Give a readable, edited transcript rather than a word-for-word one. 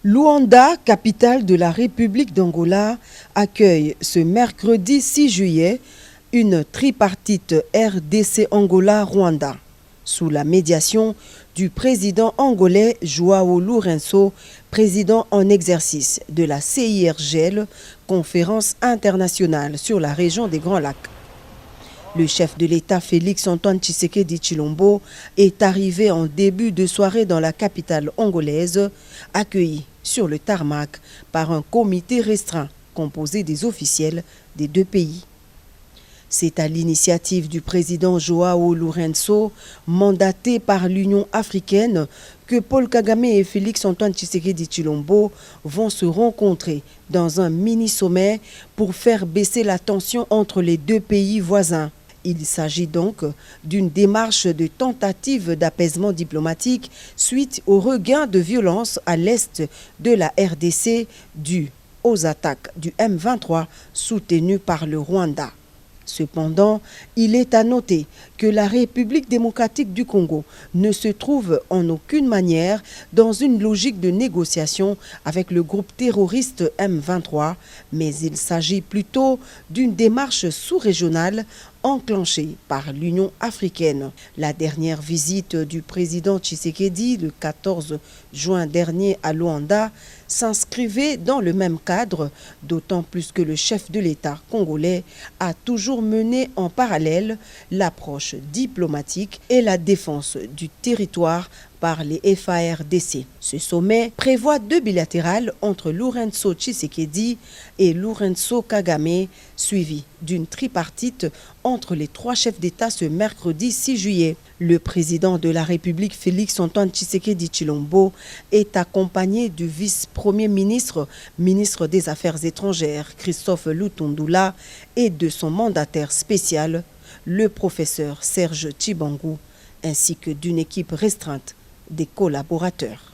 Luanda, capitale de la République d'Angola, accueille ce mercredi 6 juillet une tripartite RDC-Angola-Rwanda, sous la médiation du président angolais João Lourenço, président en exercice de la CIRGL, Conférence internationale sur la région des Grands Lacs. Le chef de l'État Félix-Antoine Tshisekedi Tshilombo est arrivé en début de soirée dans la capitale angolaise, accueilli sur le tarmac par un comité restreint composé des officiels des deux pays. C'est à l'initiative du président João Lourenço, mandaté par l'Union africaine, que Paul Kagame et Félix-Antoine Tshisekedi Tshilombo vont se rencontrer dans un mini-sommet pour faire baisser la tension entre les deux pays voisins. Il s'agit donc d'une démarche de tentative d'apaisement diplomatique suite au regain de violence à l'est de la RDC dû aux attaques du M23 soutenues par le Rwanda. Cependant, il est à noter que la République démocratique du Congo ne se trouve en aucune manière dans une logique de négociation avec le groupe terroriste M23, mais il s'agit plutôt d'une démarche sous-régionale enclenchée par l'Union africaine. La dernière visite du président Tshisekedi le 14 juin dernier à Luanda s'inscrivait dans le même cadre, d'autant plus que le chef de l'État congolais a toujours mené en parallèle l'approche diplomatique et la défense du territoire par les FARDC. Ce sommet prévoit deux bilatérales entre Lourenço Tshisekedi et Lourenço Kagame, suivi d'une tripartite entre les trois chefs d'État ce mercredi 6 juillet. Le président de la République Félix-Antoine Tshisekedi Tshilombo est accompagné du vice-premier ministre, ministre des Affaires étrangères, Christophe Lutundula, et de son mandataire spécial, le professeur Serge Tshibangou, ainsi que d'une équipe restreinte des collaborateurs.